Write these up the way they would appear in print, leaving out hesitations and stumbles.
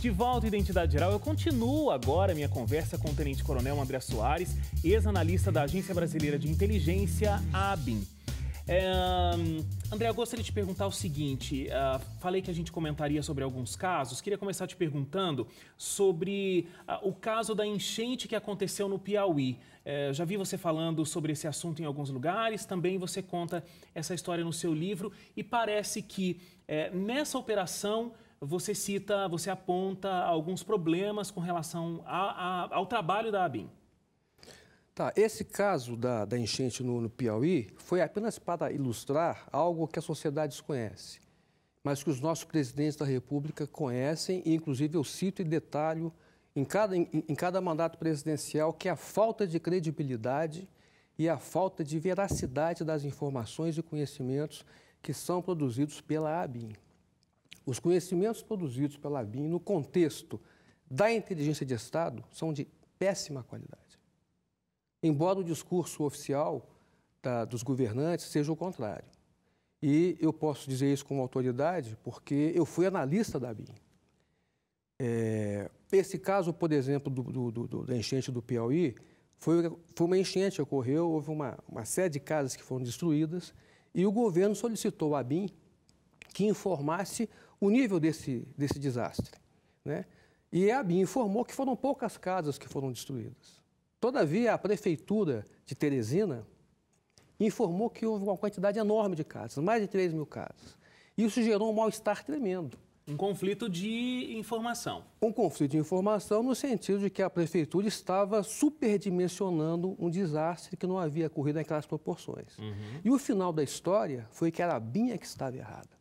De volta à Identidade Geral, eu continuo agora minha conversa com o Tenente Coronel André Soares, ex-analista da Agência Brasileira de Inteligência, a ABIN. André, eu gostaria de te perguntar o seguinte, falei que a gente comentaria sobre alguns casos, queria começar te perguntando sobre o caso da enchente que aconteceu no Piauí. Já vi você falando sobre esse assunto em alguns lugares, também você conta essa história no seu livro e parece que nessa operação você aponta alguns problemas com relação ao trabalho da ABIN. Tá, esse caso da enchente no Piauí foi apenas para ilustrar algo que a sociedade desconhece, mas que os nossos presidentes da República conhecem, e inclusive eu cito e detalho em cada mandato presidencial, que é a falta de credibilidade e a falta de veracidade das informações e conhecimentos que são produzidos pela ABIN. Os conhecimentos produzidos pela ABIN no contexto da inteligência de Estado são de péssima qualidade. Embora o discurso oficial dos governantes seja o contrário. E eu posso dizer isso com autoridade porque eu fui analista da ABIN. Esse caso, por exemplo, da enchente do Piauí, foi uma enchente que ocorreu, houve uma série de casas que foram destruídas e o governo solicitou à ABIN que informasse o nível desse desastre, né? E a ABIN informou que foram poucas casas que foram destruídas. Todavia, a Prefeitura de Teresina informou que houve uma quantidade enorme de casas, mais de 3 mil casas. Isso gerou um mal-estar tremendo. Um conflito de informação. Um conflito de informação no sentido de que a Prefeitura estava superdimensionando um desastre que não havia ocorrido naquelas proporções. E o final da história foi que era a ABIN que estava errada.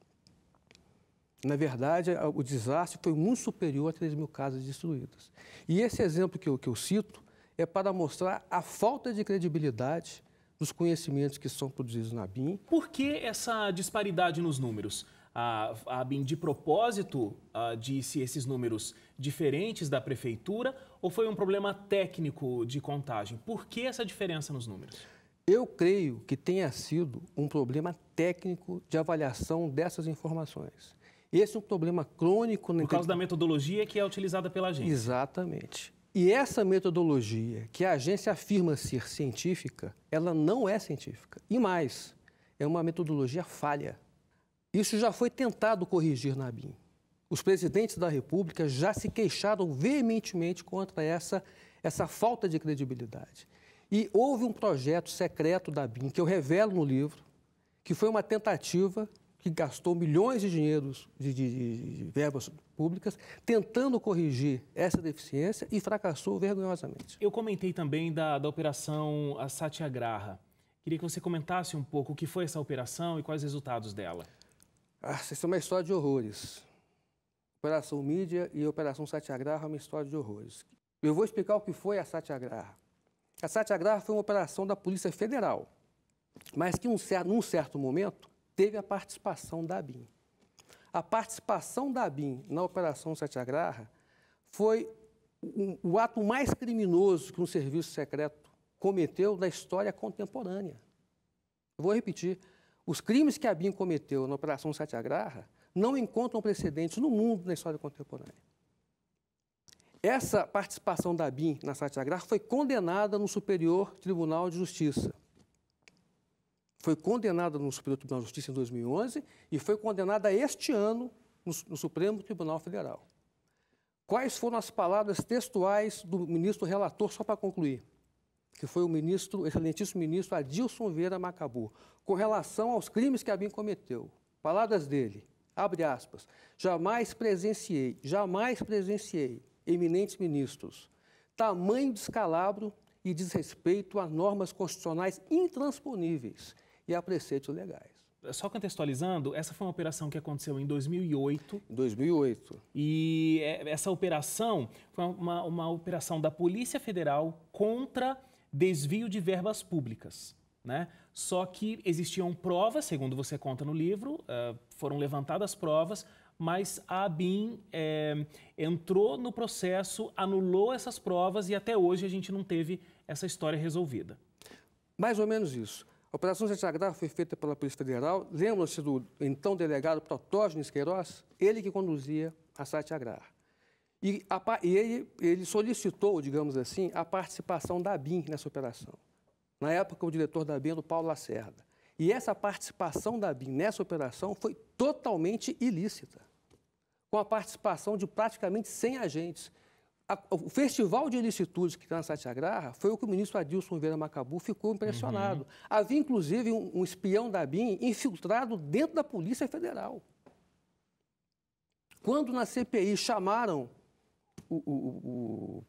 Na verdade, o desastre foi muito superior a 3 mil casas destruídas. E esse exemplo que eu cito é para mostrar a falta de credibilidade dos conhecimentos que são produzidos na ABIN. Por que essa disparidade nos números? A ABIN, de propósito, disse esses números diferentes da Prefeitura ou foi um problema técnico de contagem? Por que essa diferença nos números? Eu creio que tenha sido um problema técnico de avaliação dessas informações. Esse é um problema crônico... Por causa da metodologia que é utilizada pela agência. Exatamente. E essa metodologia, que a agência afirma ser científica, ela não é científica. E mais, é uma metodologia falha. Isso já foi tentado corrigir na ABIN. Os presidentes da República já se queixaram veementemente contra essa falta de credibilidade. E houve um projeto secreto da ABIN, que eu revelo no livro, que foi uma tentativa que gastou milhões de dinheiros de verbas públicas, tentando corrigir essa deficiência e fracassou vergonhosamente. Eu comentei também da operação Satyagraha. Queria que você comentasse um pouco o que foi essa operação e quais os resultados dela. Essa é uma história de horrores. Operação Mídia e Operação Satyagraha é uma história de horrores. Eu vou explicar o que foi a Satyagraha. A Satyagraha foi uma operação da Polícia Federal, mas que num certo momento teve a participação da ABIN. A participação da ABIN na Operação Satyagraha foi o ato mais criminoso que um serviço secreto cometeu na história contemporânea. Eu vou repetir, os crimes que a ABIN cometeu na Operação Satyagraha não encontram precedentes no mundo na história contemporânea. Essa participação da ABIN na Satyagraha foi condenada no Superior Tribunal de Justiça. Foi condenada no Superior Tribunal de Justiça em 2011 e foi condenada este ano no Supremo Tribunal Federal. Quais foram as palavras textuais do ministro relator, só para concluir, que foi o excelentíssimo ministro Adilson Vieira Macabú, com relação aos crimes que a ABIN cometeu? Palavras dele, abre aspas, jamais presenciei, eminentes ministros, tamanho descalabro e desrespeito a normas constitucionais intransponíveis e a preceitos legais. Só contextualizando, essa foi uma operação que aconteceu em 2008. Em 2008. E essa operação foi uma operação da Polícia Federal contra desvio de verbas públicas, né? Só que existiam provas, segundo você conta no livro, foram levantadas provas, mas a ABIN entrou no processo, anulou essas provas e até hoje a gente não teve essa história resolvida. Mais ou menos isso. A Operação Satyagraha foi feita pela Polícia Federal. Lembram-se do então delegado Protógenes Queiroz? Ele que conduzia a Satyagraha. E ele solicitou, digamos assim, a participação da ABIN nessa operação. Na época, o diretor da ABIN era o Paulo Lacerda. E essa participação da ABIN nessa operação foi totalmente ilícita, com a participação de praticamente 100 agentes. O festival de ilicitudes que está na Satyagraha foi o que o ministro Adilson Vieira Macabu ficou impressionado. Havia, inclusive, um espião da ABIN infiltrado dentro da Polícia Federal. Quando na CPI chamaram,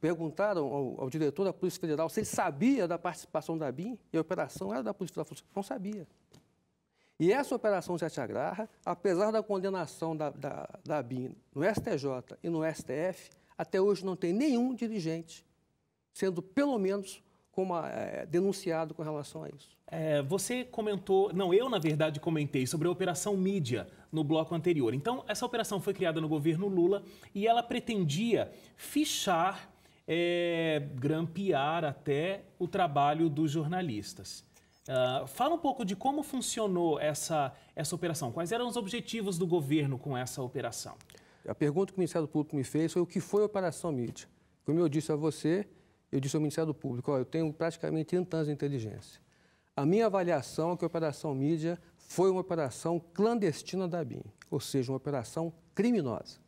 perguntaram ao diretor da Polícia Federal se ele sabia da participação da ABIN, e a operação era da Polícia Federal, não sabia. E essa operação Satyagraha, apesar da condenação da ABIN no STJ e no STF, até hoje não tem nenhum dirigente sendo, pelo menos, denunciado com relação a isso. Você comentou, não, eu na verdade comentei sobre a Operação Mídia no bloco anterior. Então, essa operação foi criada no governo Lula e ela pretendia fichar, grampear até o trabalho dos jornalistas. Fala um pouco de como funcionou essa operação. Quais eram os objetivos do governo com essa operação? A pergunta que o Ministério Público me fez foi o que foi a Operação Mídia. Como eu disse a você, eu disse ao Ministério Público, eu tenho praticamente 30 anos de inteligência. A minha avaliação é que a Operação Mídia foi uma operação clandestina da ABIN, ou seja, uma operação criminosa.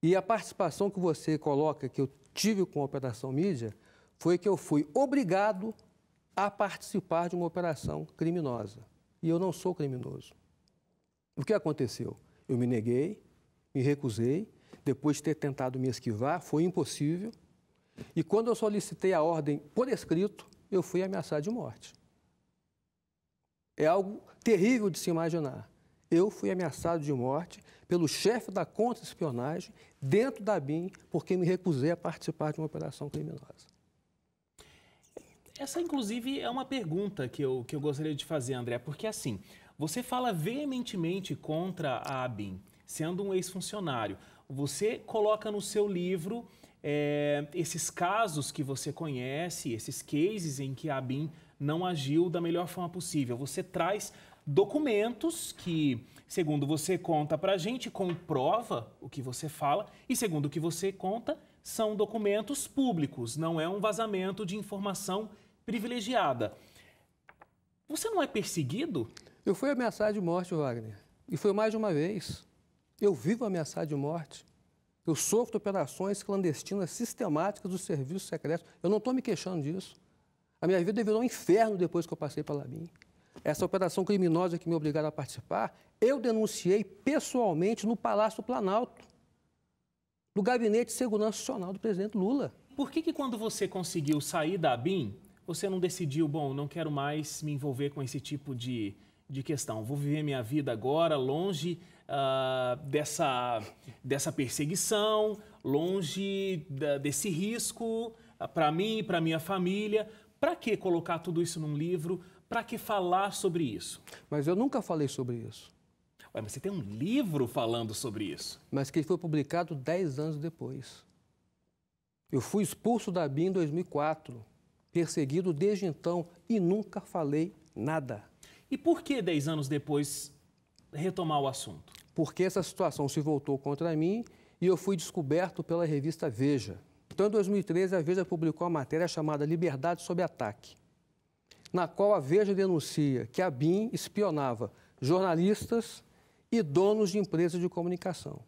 E a participação que você coloca, que eu tive com a Operação Mídia, foi que eu fui obrigado a participar de uma operação criminosa. E eu não sou criminoso. O que aconteceu? Eu me neguei, me recusei, depois de ter tentado me esquivar, foi impossível. E quando eu solicitei a ordem por escrito, eu fui ameaçado de morte. É algo terrível de se imaginar. Eu fui ameaçado de morte pelo chefe da contra-espionagem dentro da ABIN, porque me recusei a participar de uma operação criminosa. Essa, inclusive, é uma pergunta que eu gostaria de fazer, André, porque assim, você fala veementemente contra a ABIN, sendo um ex-funcionário. Você coloca no seu livro esses casos que você conhece, esses cases em que a ABIN não agiu da melhor forma possível. Você traz documentos que, segundo você conta pra gente, comprova o que você fala e, segundo o que você conta, são documentos públicos, não é um vazamento de informação privilegiada. Você não é perseguido? Eu fui ameaçado de morte, Wagner, e foi mais de uma vez. Eu vivo ameaçado de morte. Eu sofro operações clandestinas sistemáticas dos serviços secretos. Eu não estou me queixando disso. A minha vida virou um inferno depois que eu passei pela ABIN. Essa operação criminosa que me obrigaram a participar, eu denunciei pessoalmente no Palácio do Planalto, no Gabinete de Segurança Nacional do presidente Lula. Por que quando você conseguiu sair da ABIN, você não decidiu, bom, não quero mais me envolver com esse tipo de questão, vou viver minha vida agora longe dessa perseguição, longe desse risco para mim, para minha família? Para que colocar tudo isso num livro? Para que falar sobre isso? Mas eu nunca falei sobre isso. Ué, mas você tem um livro falando sobre isso. Mas que foi publicado 10 anos depois. Eu fui expulso da ABIN em 2004, perseguido desde então e nunca falei nada. E por que 10 anos depois retomar o assunto? Porque essa situação se voltou contra mim e eu fui descoberto pela revista Veja. Então, em 2013, a Veja publicou uma matéria chamada Liberdade sob Ataque, na qual a Veja denuncia que a ABIN espionava jornalistas e donos de empresas de comunicação.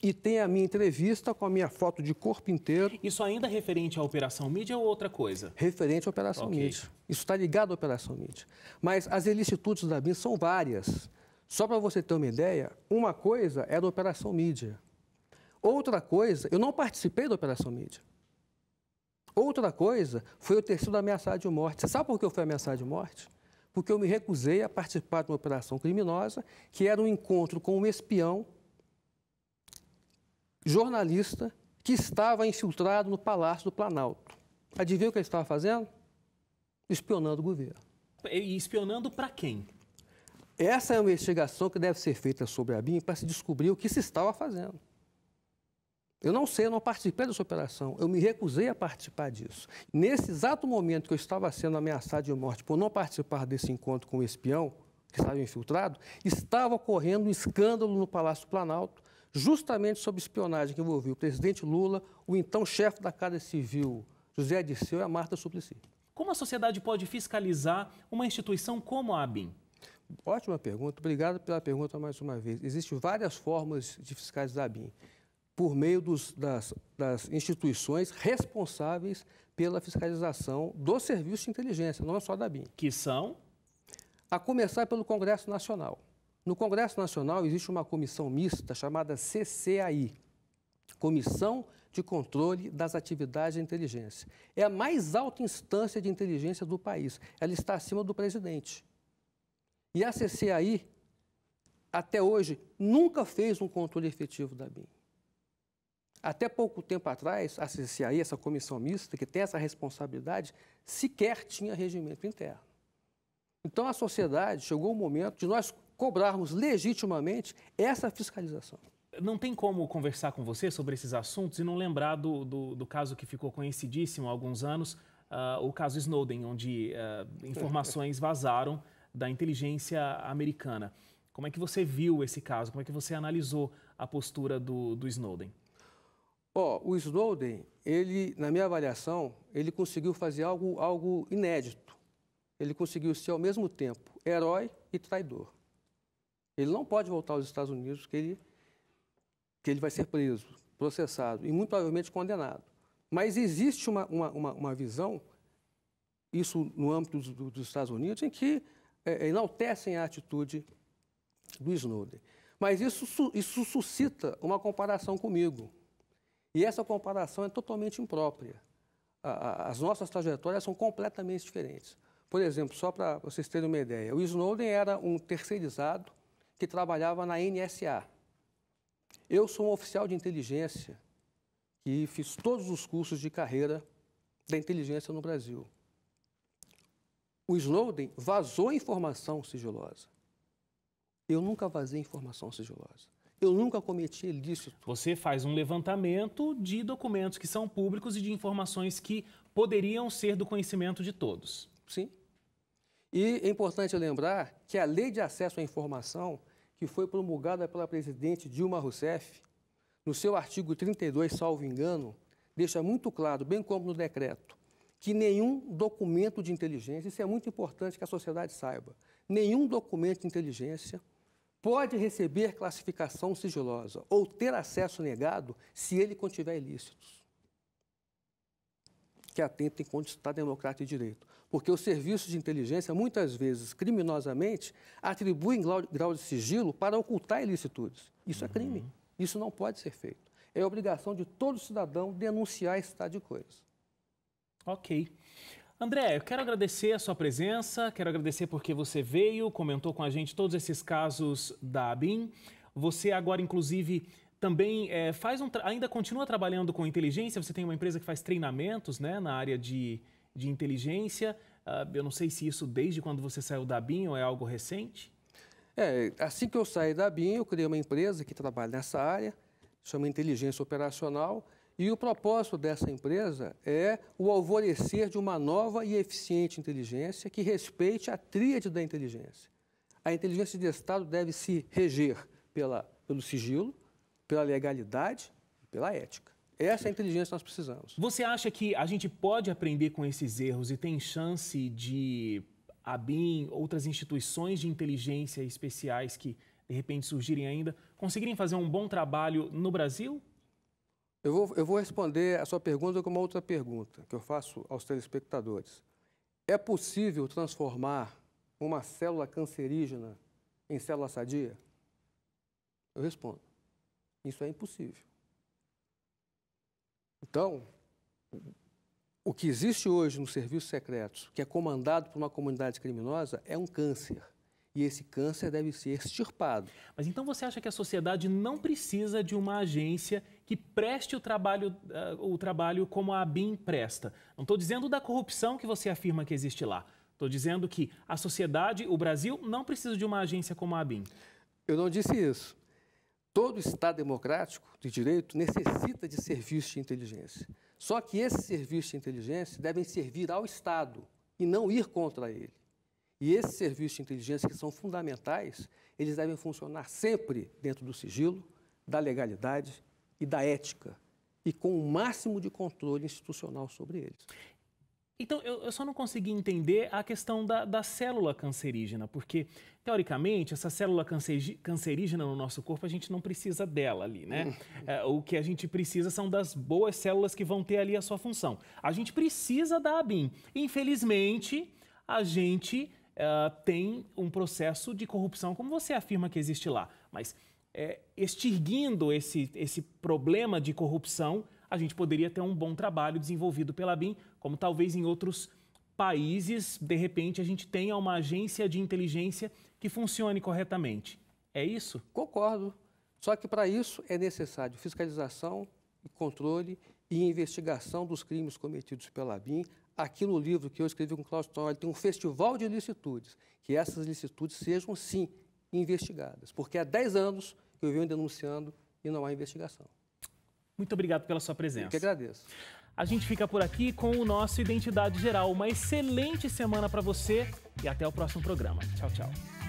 E tem a minha entrevista com a minha foto de corpo inteiro. Isso ainda referente à Operação Mídia ou outra coisa? Referente à Operação Mídia. Isso está ligado à Operação Mídia. Mas as ilicitudes da ABIN são várias. Só para você ter uma ideia, uma coisa é da Operação Mídia. Outra coisa, eu não participei da Operação Mídia. Outra coisa foi eu ter sido ameaçado de morte. Você sabe por que eu fui ameaçado de morte? Porque eu me recusei a participar de uma operação criminosa, que era um encontro com um espião jornalista que estava infiltrado no Palácio do Planalto. Adivinha o que ele estava fazendo? Espionando o governo. E espionando para quem? Essa é uma investigação que deve ser feita sobre a ABIN para se descobrir o que se estava fazendo. Eu não sei, eu não participei dessa operação, eu me recusei a participar disso. Nesse exato momento que eu estava sendo ameaçado de morte por não participar desse encontro com o espião, que estava infiltrado, estava ocorrendo um escândalo no Palácio Planalto, justamente sobre espionagem que envolvia o presidente Lula, o então chefe da Casa Civil, José Dirceu, e a Marta Suplicy. Como a sociedade pode fiscalizar uma instituição como a ABIN? Ótima pergunta, obrigado pela pergunta mais uma vez. Existem várias formas de fiscalizar a ABIN, por meio das instituições responsáveis pela fiscalização do serviço de inteligência, não é só da ABIN. Que são? A começar pelo Congresso Nacional. No Congresso Nacional existe uma comissão mista chamada CCAI, Comissão de Controle das Atividades de Inteligência. É a mais alta instância de inteligência do país. Ela está acima do presidente. E a CCAI, até hoje, nunca fez um controle efetivo da ABIN. Até pouco tempo atrás, a CCAI, essa comissão mista, que tem essa responsabilidade, sequer tinha regimento interno. Então, a sociedade chegou o momento de nós cobrarmos legitimamente essa fiscalização. Não tem como conversar com você sobre esses assuntos e não lembrar do caso que ficou conhecidíssimo há alguns anos, o caso Snowden, onde informações vazaram da inteligência americana. Como é que você viu esse caso? Como é que você analisou a postura do Snowden? O Snowden, ele, na minha avaliação, ele conseguiu fazer algo inédito. Ele conseguiu ser, ao mesmo tempo, herói e traidor. Ele não pode voltar aos Estados Unidos, que ele vai ser preso, processado e muito provavelmente condenado. Mas existe uma visão, isso no âmbito dos Estados Unidos, em que enaltecem a atitude do Snowden. Mas isso suscita uma comparação comigo. E essa comparação é totalmente imprópria. As nossas trajetórias são completamente diferentes. Por exemplo, só para vocês terem uma ideia, o Snowden era um terceirizado que trabalhava na NSA. Eu sou um oficial de inteligência e fiz todos os cursos de carreira da inteligência no Brasil. O Snowden vazou informação sigilosa. Eu nunca vazei informação sigilosa. Eu nunca cometi ilícito. Você faz um levantamento de documentos que são públicos e de informações que poderiam ser do conhecimento de todos. Sim. E é importante lembrar que a Lei de Acesso à Informação, que foi promulgada pela presidente Dilma Rousseff, no seu artigo 32, salvo engano, deixa muito claro, bem como no decreto, que nenhum documento de inteligência, isso é muito importante que a sociedade saiba, nenhum documento de inteligência pode receber classificação sigilosa ou ter acesso negado se ele contiver ilícitos que atentem contra o Estado Democrático de Direito. Porque os serviços de inteligência, muitas vezes, criminosamente, atribuem grau de sigilo para ocultar ilicitudes. Isso é crime. Isso não pode ser feito. É obrigação de todo cidadão denunciar esse estado de coisas. Ok. André, eu quero agradecer a sua presença, quero agradecer porque você veio, comentou com a gente todos esses casos da ABIN. Você agora, inclusive, também ainda continua trabalhando com inteligência, você tem uma empresa que faz treinamentos, né, na área de inteligência. Eu não sei se isso desde quando você saiu da ABIN ou é algo recente? Assim que eu saí da ABIN, eu criei uma empresa que trabalha nessa área, chama Inteligência Operacional, e o propósito dessa empresa é o alvorecer de uma nova e eficiente inteligência que respeite a tríade da inteligência. A inteligência de Estado deve se reger pelo sigilo, pela legalidade e pela ética. Essa é a inteligência que nós precisamos. Você acha que a gente pode aprender com esses erros e tem chance de a ABIN, outras instituições de inteligência especiais que, de repente, surgirem ainda, conseguirem fazer um bom trabalho no Brasil? Eu vou responder a sua pergunta com uma outra pergunta que eu faço aos telespectadores. É possível transformar uma célula cancerígena em célula sadia? Eu respondo. Isso é impossível. Então, o que existe hoje nos serviços secretos, que é comandado por uma comunidade criminosa, é um câncer. E esse câncer deve ser extirpado. Mas então você acha que a sociedade não precisa de uma agência que preste o trabalho como a ABIN presta? Não estou dizendo da corrupção que você afirma que existe lá. Estou dizendo que a sociedade, o Brasil, não precisa de uma agência como a ABIN. Eu não disse isso. Todo Estado democrático de direito necessita de serviços de inteligência. Só que esses serviços de inteligência devem servir ao Estado e não ir contra ele. E esses serviços de inteligência que são fundamentais, eles devem funcionar sempre dentro do sigilo, da legalidade e da ética, e com o máximo de controle institucional sobre eles. Então, eu só não consegui entender a questão da célula cancerígena, porque, teoricamente, essa célula cancerígena no nosso corpo, a gente não precisa dela ali, né? O que a gente precisa são das boas células que vão ter ali a sua função. A gente precisa da ABIN. Infelizmente, a gente tem um processo de corrupção, como você afirma que existe lá. Mas, extinguindo esse problema de corrupção, a gente poderia ter um bom trabalho desenvolvido pela ABIN, como talvez em outros países, de repente, a gente tenha uma agência de inteligência que funcione corretamente. É isso? Concordo. Só que para isso é necessário fiscalização, controle e investigação dos crimes cometidos pela ABIN. Aqui no livro que eu escrevi com o Cláudio Tonoli, tem um festival de ilicitudes, que essas ilicitudes sejam, sim, investigadas. Porque há 10 anos que eu venho denunciando e não há investigação. Muito obrigado pela sua presença. Eu que agradeço. A gente fica por aqui com o nosso Identidade Geral. Uma excelente semana para você e até o próximo programa. Tchau, tchau.